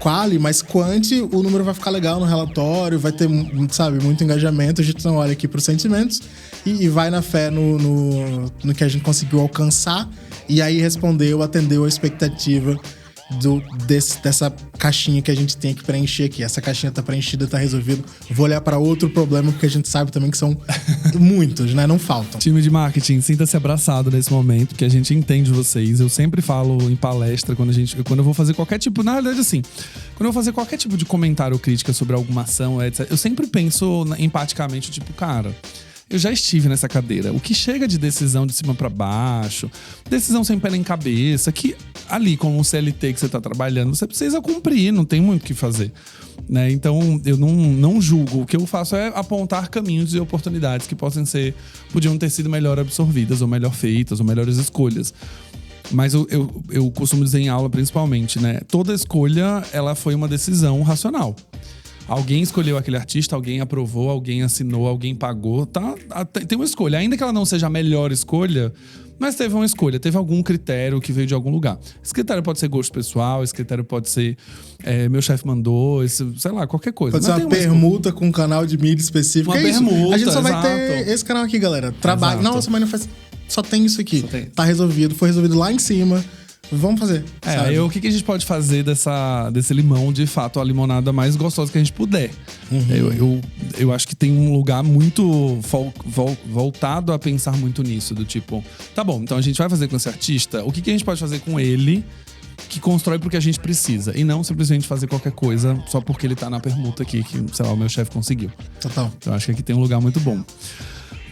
Speaker 2: quali, mas quanti, o número vai ficar legal no relatório, vai ter, sabe, muito engajamento. A gente não olha aqui pros sentimentos e vai na fé no que a gente conseguiu alcançar e aí respondeu, atendeu a expectativa dessa caixinha que a gente tem que preencher aqui. Essa caixinha tá preenchida, tá resolvido. Vou olhar para outro problema, porque a gente sabe também que são muitos, né? Não faltam.
Speaker 1: Time de marketing, sinta-se abraçado nesse momento, que a gente entende vocês. Eu sempre falo em palestra, quando eu vou fazer qualquer tipo... Na verdade, assim, quando eu vou fazer qualquer tipo de comentário ou crítica sobre alguma ação, etc., eu sempre penso empaticamente, tipo, cara... Eu já estive nessa cadeira. O que chega de decisão de cima pra baixo, decisão sem pé nem cabeça, que ali, como um CLT que você tá trabalhando, você precisa cumprir, não tem muito o que fazer, né? Então, eu não julgo. O que eu faço é apontar caminhos e oportunidades que podiam ter sido melhor absorvidas, ou melhor feitas, ou melhores escolhas. Mas eu costumo dizer em aula, principalmente, né? Toda escolha, ela foi uma decisão racional. Alguém escolheu aquele artista, alguém aprovou, alguém assinou, alguém pagou. Tem uma escolha. Ainda que ela não seja a melhor escolha, mas teve uma escolha, teve algum critério que veio de algum lugar. Esse critério pode ser gosto pessoal, esse critério pode ser meu chefe mandou, sei lá, qualquer coisa.
Speaker 2: Pode ser uma permuta com um canal de mídia específico.
Speaker 1: Uma permuta,
Speaker 2: a gente só vai ter esse canal aqui, galera. Trabalho. Nossa, mas não faz... Só tem isso aqui. Tá resolvido. Foi resolvido lá em cima. Vamos fazer.
Speaker 1: Aí o que a gente pode fazer desse limão, de fato, a limonada mais gostosa que a gente puder. Eu acho que tem um lugar muito voltado a pensar muito nisso, do tipo, tá bom, então a gente vai fazer com esse artista, o que a gente pode fazer com ele que constrói porque a gente precisa, e não simplesmente fazer qualquer coisa só porque ele tá na permuta aqui, que, sei lá, o meu chefe conseguiu.
Speaker 2: Total.
Speaker 1: Então acho que aqui tem um lugar muito bom.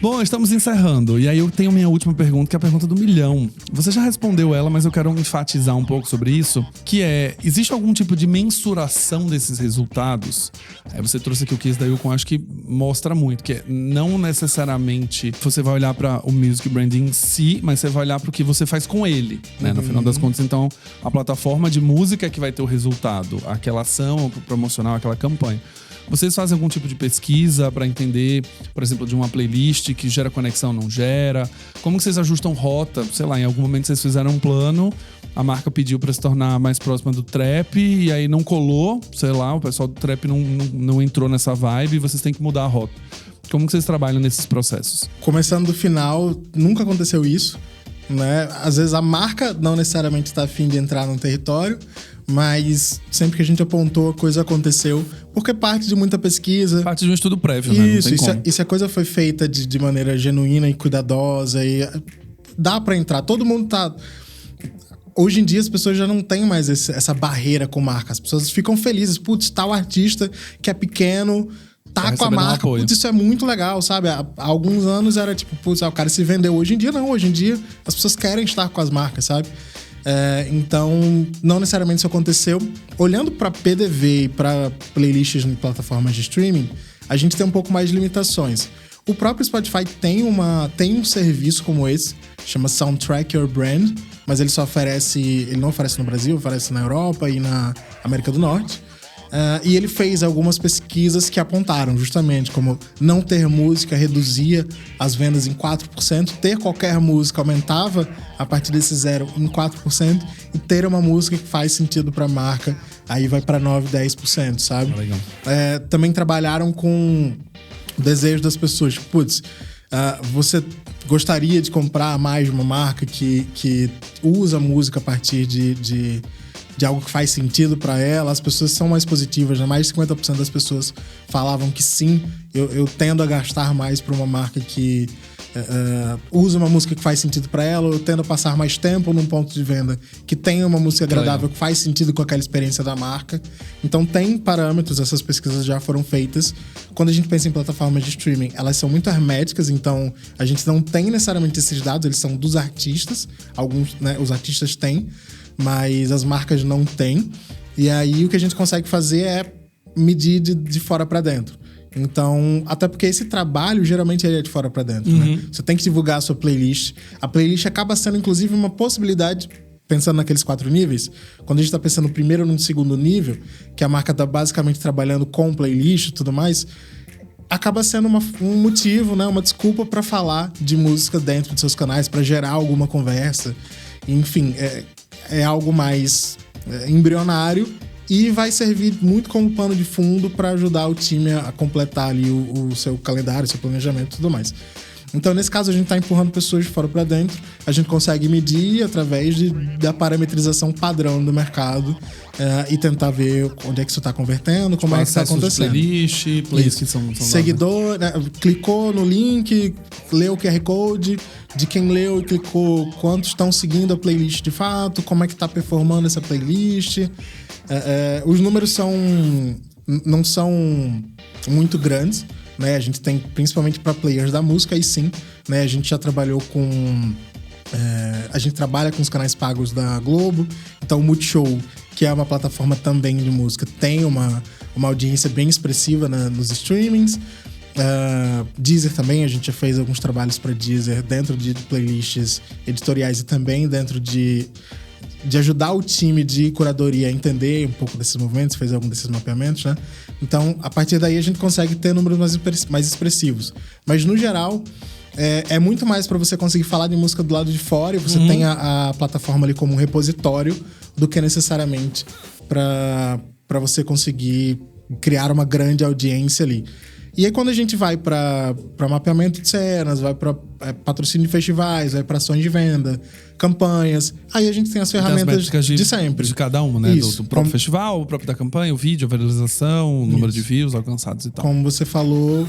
Speaker 1: Bom, estamos encerrando. E aí eu tenho minha última pergunta, que é a pergunta do milhão. Você já respondeu ela, mas eu quero enfatizar um pouco sobre isso, que é, existe algum tipo de mensuração desses resultados? Aí você trouxe aqui o case da Yukon, acho que mostra muito, que é não necessariamente você vai olhar para o music branding em si, mas você vai olhar para o que você faz com ele, né? No final das contas, então, a plataforma de música é que vai ter o resultado, aquela ação promocional, aquela campanha. Vocês fazem algum tipo de pesquisa para entender, por exemplo, de uma playlist que gera conexão, não gera? Como que vocês ajustam rota? Sei lá, em algum momento vocês fizeram um plano, a marca pediu para se tornar mais próxima do trap e aí não colou, sei lá, o pessoal do trap não entrou nessa vibe e vocês têm que mudar a rota. Como que vocês trabalham nesses processos?
Speaker 2: Começando do final, nunca aconteceu isso, né? Às vezes a marca não necessariamente está afim de entrar num território, mas sempre que a gente apontou, a coisa aconteceu, porque é parte de muita pesquisa.
Speaker 1: Parte de um estudo prévio, né?
Speaker 2: E se a coisa foi feita de maneira genuína e cuidadosa, e dá pra entrar. Todo mundo tá... Hoje em dia as pessoas já não têm mais essa barreira com marca. As pessoas ficam felizes. Putz, tal artista que é pequeno... Tá com a marca, putz, isso é muito legal, sabe? Há alguns anos era tipo, putz, o cara se vendeu. Hoje em dia não, hoje em dia as pessoas querem estar com as marcas, sabe? Então, não necessariamente isso aconteceu. Olhando para PDV e para playlists em plataformas de streaming, a gente tem um pouco mais de limitações. O próprio Spotify tem um serviço como esse, chama Soundtrack Your Brand, mas ele não oferece no Brasil, oferece na Europa e na América do Norte. E ele fez algumas pesquisas que apontaram justamente como não ter música reduzia as vendas em 4%, ter qualquer música aumentava a partir desse 0 em 4%, e ter uma música que faz sentido para a marca, aí vai para 9%, 10%, sabe?
Speaker 1: Legal.
Speaker 2: Também trabalharam com o desejo das pessoas. Tipo, putz, você gostaria de comprar mais de uma marca que usa música a partir de algo que faz sentido para ela? As pessoas são mais positivas, né? Mais de 50% das pessoas falavam que sim, eu tendo a gastar mais para uma marca que usa uma música que faz sentido para ela, eu tendo a passar mais tempo num ponto de venda que tem uma música agradável, que faz sentido com aquela experiência da marca. Então tem parâmetros, essas pesquisas já foram feitas. Quando a gente pensa em plataformas de streaming, elas são muito herméticas, então a gente não tem necessariamente esses dados, eles são dos artistas, alguns, né, os artistas têm, mas as marcas não têm. E aí o que a gente consegue fazer é medir de fora para dentro. Então, até porque esse trabalho geralmente ele é de fora para dentro, né? Você tem que divulgar a sua playlist. A playlist acaba sendo inclusive uma possibilidade, pensando naqueles 4 níveis, quando a gente tá pensando no primeiro ou no segundo nível, que a marca tá basicamente trabalhando com playlist e tudo mais, acaba sendo um motivo, né? Uma desculpa para falar de música dentro de seus canais, para gerar alguma conversa. Enfim, é algo mais embrionário e vai servir muito como pano de fundo para ajudar o time a completar ali o seu calendário, seu planejamento e tudo mais. Então, nesse caso, a gente está empurrando pessoas de fora para dentro. A gente consegue medir através da parametrização padrão do mercado e tentar ver onde é que isso está convertendo, como é que está acontecendo.
Speaker 1: Playlist que são
Speaker 2: seguidor, né, clicou no link, leu o QR Code, de quem leu e clicou, quantos estão seguindo a playlist de fato, como é que está performando essa playlist. Os números não são muito grandes, né? A gente tem principalmente para players da música, e sim, né? A gente já trabalhou a gente trabalha com os canais pagos da Globo, então o Multishow, que é uma plataforma também de música, tem uma audiência bem expressiva nos streamings. Deezer também, a gente já fez alguns trabalhos para Deezer dentro de playlists editoriais e também dentro de ajudar o time de curadoria a entender um pouco desses movimentos, fez algum desses mapeamentos, né? Então, a partir daí a gente consegue ter números mais expressivos. Mas, no geral, é muito mais para você conseguir falar de música do lado de fora, e você tem a plataforma ali como um repositório, do que necessariamente para você conseguir criar uma grande audiência ali. E aí, quando a gente vai para mapeamento de cenas, vai para patrocínio de festivais, vai para ações de venda, campanhas, aí a gente tem as ferramentas de sempre.
Speaker 1: De cada uma, né? Do próprio festival, o próprio da campanha, o vídeo, a viralização, o número de views alcançados e tal.
Speaker 2: Como você falou,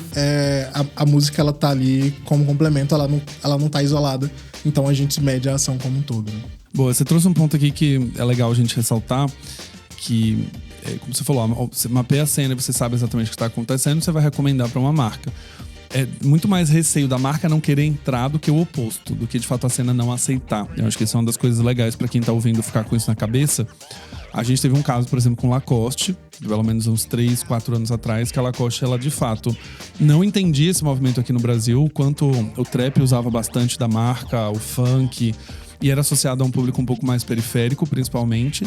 Speaker 2: a música ela tá ali como complemento, ela não tá isolada. Então a gente mede a ação como um todo. Né?
Speaker 1: Boa, você trouxe um ponto aqui que é legal a gente ressaltar, que... como você falou, você mapeia a cena e você sabe exatamente o que está acontecendo, você vai recomendar para uma marca. é muito mais receio da marca não querer entrar do que o oposto, do que de fato a cena não aceitar. Eu acho que isso é uma das coisas legais pra quem tá ouvindo ficar com isso na cabeça. A gente teve um caso, por exemplo, com Lacoste, pelo menos uns 3, 4 anos atrás, que a Lacoste, ela de fato não entendia esse movimento aqui no Brasil, quanto o trap usava bastante da marca, o funk, e era associado a um público um pouco mais periférico, principalmente.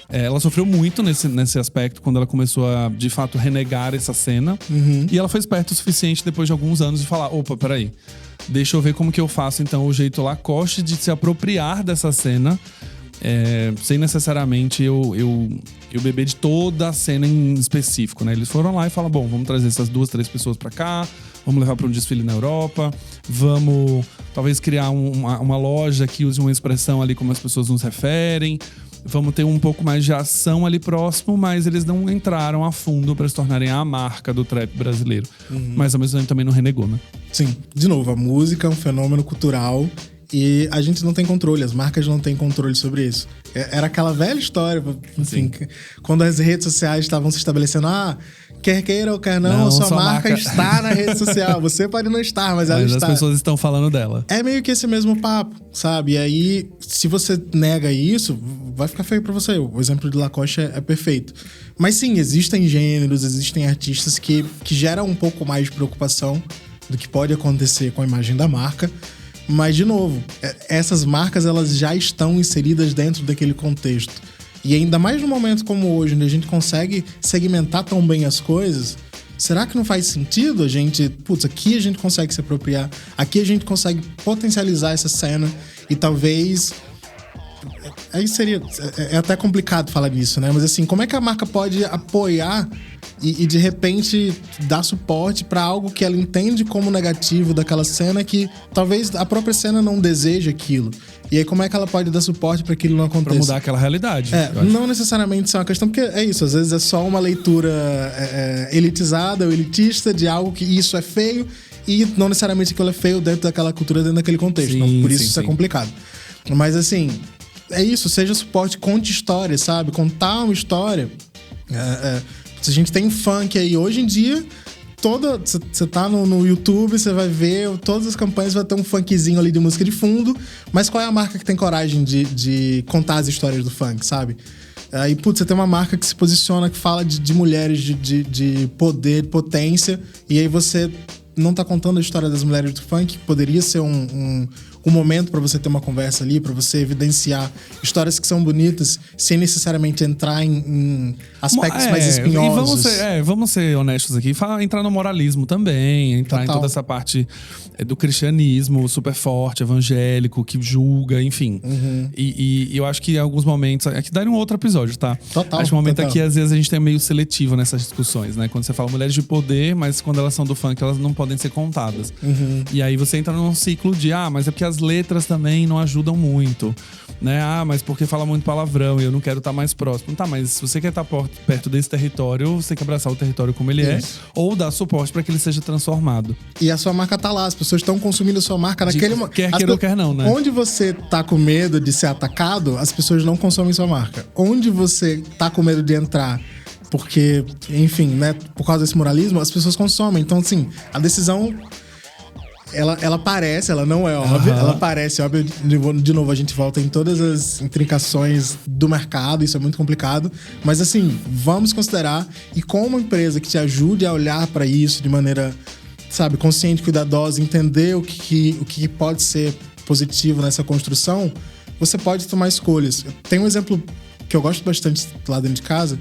Speaker 1: Ela sofreu muito nesse aspecto quando ela começou a, de fato, renegar essa cena. E ela foi esperta o suficiente depois de alguns anos de falar, opa, peraí, deixa eu ver como que eu faço então o jeito Lacoste de se apropriar dessa cena, sem necessariamente eu beber de toda a cena em específico, né? Eles foram lá e falaram, bom, vamos trazer essas 2, 3 pessoas pra cá, vamos levar para um desfile na Europa, vamos talvez criar uma loja que use uma expressão ali como as pessoas nos referem, vamos ter um pouco mais de ação ali próximo, mas eles não entraram a fundo para se tornarem a marca do trap brasileiro. Mas ao mesmo tempo também não renegou, né?
Speaker 2: Sim, de novo, a música é um fenômeno cultural e a gente não tem controle, as marcas não têm controle sobre isso. Era aquela velha história, enfim, quando as redes sociais estavam se estabelecendo, quer queira ou quer não, sua marca está na rede social. Você pode não estar, mas ela está.
Speaker 1: As pessoas estão falando dela.
Speaker 2: É meio que esse mesmo papo, sabe? E aí, se você nega isso, vai ficar feio pra você. O exemplo de Lacoste é perfeito. Mas sim, existem gêneros, existem artistas que geram um pouco mais de preocupação do que pode acontecer com a imagem da marca. Mas, de novo, essas marcas elas já estão inseridas dentro daquele contexto. E ainda mais num momento como hoje, onde a gente consegue segmentar tão bem as coisas, será que não faz sentido a gente... aqui a gente consegue se apropriar, aqui a gente consegue potencializar essa cena e talvez... Aí seria... É até complicado falar nisso, né? Mas assim, como é que a marca pode apoiar e de repente dar suporte pra algo que ela entende como negativo daquela cena que talvez a própria cena não deseje aquilo? E aí como é que ela pode dar suporte pra que aquilo não aconteça?
Speaker 1: Pra mudar aquela realidade.
Speaker 2: Não necessariamente isso é uma questão, porque é isso, às vezes é só uma leitura elitizada ou elitista de algo que isso é feio e não necessariamente aquilo é feio dentro daquela cultura, dentro daquele contexto. Então, por isso isso é complicado. Mas assim, é isso, seja suporte, conte história, sabe? Contar uma história. Se a gente tem funk aí, hoje em dia, você tá no YouTube, você vai ver, todas as campanhas vai ter um funkzinho ali de música de fundo, mas qual é a marca que tem coragem de contar as histórias do funk, sabe? Aí, você tem uma marca que se posiciona, que fala de mulheres, de poder, de potência, e aí você não tá contando a história das mulheres do funk, que poderia ser um momento pra você ter uma conversa ali, pra você evidenciar histórias que são bonitas, sem necessariamente entrar em aspectos mais espinhosos.
Speaker 1: E vamos ser honestos aqui, entrar no moralismo também, entrar em toda essa parte do cristianismo super forte, evangélico, que julga, enfim. E eu acho que em alguns momentos... Aqui daria um outro episódio, tá? Acho que o momento aqui, às vezes, a gente é meio seletivo nessas discussões, né? Quando você fala mulheres de poder, mas quando elas são do funk, elas não podem ser contadas. E aí você entra num ciclo de, mas é porque as letras também não ajudam muito, né? Mas porque fala muito palavrão e eu não quero estar mais próximo. Tá, mas se você quer estar perto desse território, você tem que abraçar o território como ele é, ou dar suporte para que ele seja transformado.
Speaker 2: E a sua marca tá lá, as pessoas estão consumindo a sua marca naquele momento.
Speaker 1: Quer queira ou quer não, né?
Speaker 2: Onde você tá com medo de ser atacado, as pessoas não consomem sua marca. Onde você tá com medo de entrar, porque, enfim, né, por causa desse moralismo, as pessoas consomem. Então, assim, a decisão... Ela parece, ela não é óbvia, ela parece óbvia. De novo, a gente volta em todas as intricações do mercado, isso é muito complicado. Mas assim, vamos considerar, e com uma empresa que te ajude a olhar para isso de maneira, sabe, consciente, cuidadosa, entender o que pode ser positivo nessa construção, você pode tomar escolhas. Tem um exemplo que eu gosto bastante lá dentro de casa,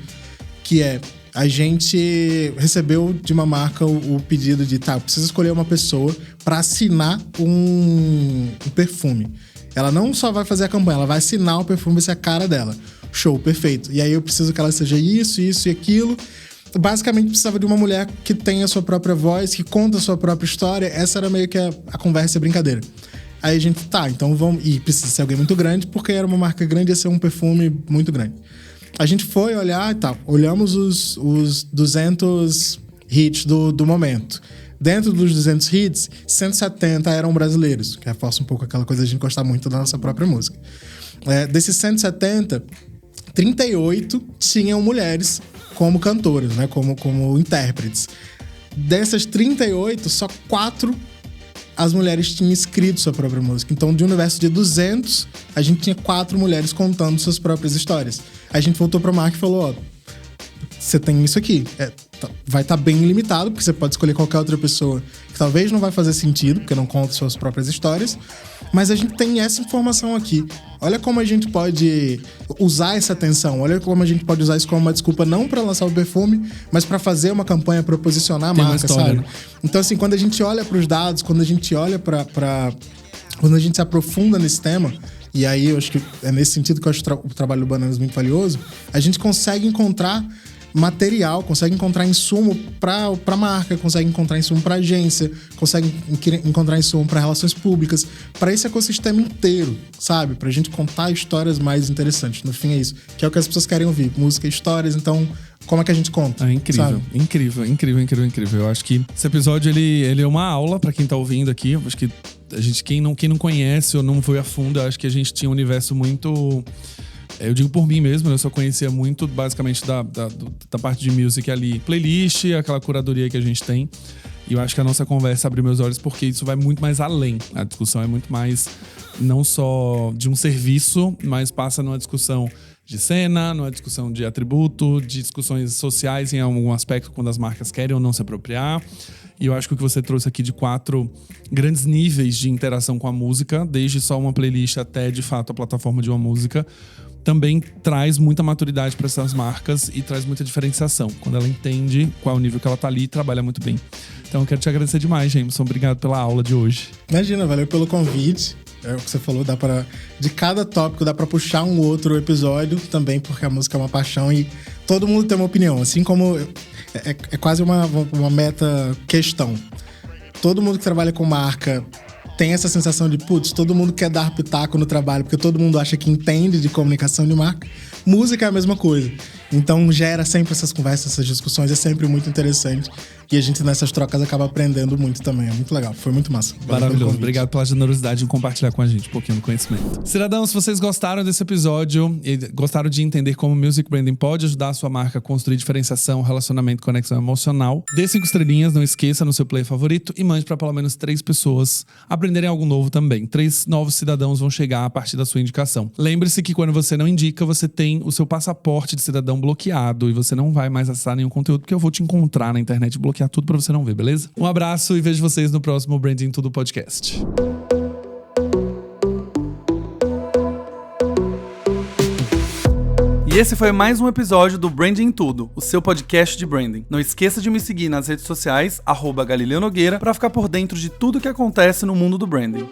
Speaker 2: que é... A gente recebeu de uma marca o pedido de, precisa escolher uma pessoa para assinar um perfume. Ela não só vai fazer a campanha, ela vai assinar o perfume, vai ser a cara dela. Show, perfeito. E aí eu preciso que ela seja isso e aquilo. Basicamente precisava de uma mulher que tenha a sua própria voz, que conta a sua própria história. Essa era meio que a conversa e a brincadeira. Aí a gente, então vamos... E precisa ser alguém muito grande, porque era uma marca grande, ia ser um perfume muito grande. A gente foi olhar e olhamos os 200 hits do momento. Dentro dos 200 hits, 170 eram brasileiros, que reforça um pouco aquela coisa de a gente gostar muito da nossa própria música. Desses 170, 38 tinham mulheres como cantoras, né? Como intérpretes. Dessas 38, só 4 as mulheres tinham escrito sua própria música. Então, de um universo de 200, a gente tinha 4 mulheres contando suas próprias histórias. A gente voltou pra marca e falou, você tem isso aqui. Vai estar bem limitado, porque você pode escolher qualquer outra pessoa que talvez não vai fazer sentido, porque não conta suas próprias histórias. Mas a gente tem essa informação aqui. Olha como a gente pode usar essa atenção. Olha como a gente pode usar isso como uma desculpa não para lançar o perfume, mas para fazer uma campanha, para posicionar a marca, história, sabe? Né? Então, assim, quando a gente olha para os dados, quando a gente olha quando a gente se aprofunda nesse tema, e aí eu acho que é nesse sentido que eu acho o trabalho do Bananas muito valioso, a gente consegue encontrar material, consegue encontrar insumo para marca, consegue encontrar insumo para agência, consegue encontrar insumo para relações públicas, para esse ecossistema inteiro, sabe? Pra gente contar histórias mais interessantes. No fim é isso, que é o que as pessoas querem ouvir, música e histórias. Então, como é que a gente conta?
Speaker 1: É incrível, incrível. Eu acho que esse episódio ele é uma aula para quem tá ouvindo aqui. Eu acho que a gente, quem não conhece ou não foi a fundo, eu acho que a gente tinha um universo muito... Eu digo por mim mesmo, eu só conhecia muito basicamente da parte de music ali, playlist, aquela curadoria que a gente tem. E eu acho que a nossa conversa abriu meus olhos porque isso vai muito mais além. A discussão é muito mais, não só de um serviço, mas passa numa discussão de cena, numa discussão de atributo, de discussões sociais em algum aspecto, quando as marcas querem ou não se apropriar. E eu acho que o que você trouxe aqui de 4 grandes níveis de interação com a música, desde só uma playlist até, de fato, a plataforma de uma música, também traz muita maturidade para essas marcas e traz muita diferenciação. Quando ela entende qual é o nível que ela tá ali e trabalha muito bem. Então eu quero te agradecer demais, Jameson. Obrigado pela aula de hoje.
Speaker 2: Imagina, valeu pelo convite. É o que você falou, de cada tópico dá pra puxar um outro episódio também, porque a música é uma paixão e todo mundo tem uma opinião. Assim como é quase uma meta questão. Todo mundo que trabalha com marca tem essa sensação de, todo mundo quer dar pitaco no trabalho, porque todo mundo acha que entende de comunicação de marca. Música é a mesma coisa. Então gera sempre essas conversas, essas discussões, é sempre muito interessante. E a gente nessas trocas acaba aprendendo muito também. É muito legal, foi muito massa.
Speaker 1: Maravilhoso, obrigado pela generosidade em compartilhar com a gente um pouquinho do conhecimento. Cidadãos, se vocês gostaram desse episódio e gostaram de entender como Music Branding pode ajudar a sua marca a construir diferenciação, relacionamento e conexão emocional, dê 5 estrelinhas, não esqueça, no seu player favorito e mande para pelo menos 3 pessoas aprenderem algo novo também. 3 novos cidadãos vão chegar a partir da sua indicação. Lembre-se que quando você não indica, você tem o seu passaporte de cidadão bloqueado e você não vai mais acessar nenhum conteúdo, porque eu vou te encontrar na internet e bloquear tudo pra você não ver, beleza? Um abraço e vejo vocês no próximo Branding Tudo Podcast.
Speaker 3: E esse foi mais um episódio do Branding Tudo, o seu podcast de branding. Não esqueça de me seguir nas redes sociais, @Galileu Nogueira, pra ficar por dentro de tudo que acontece no mundo do branding.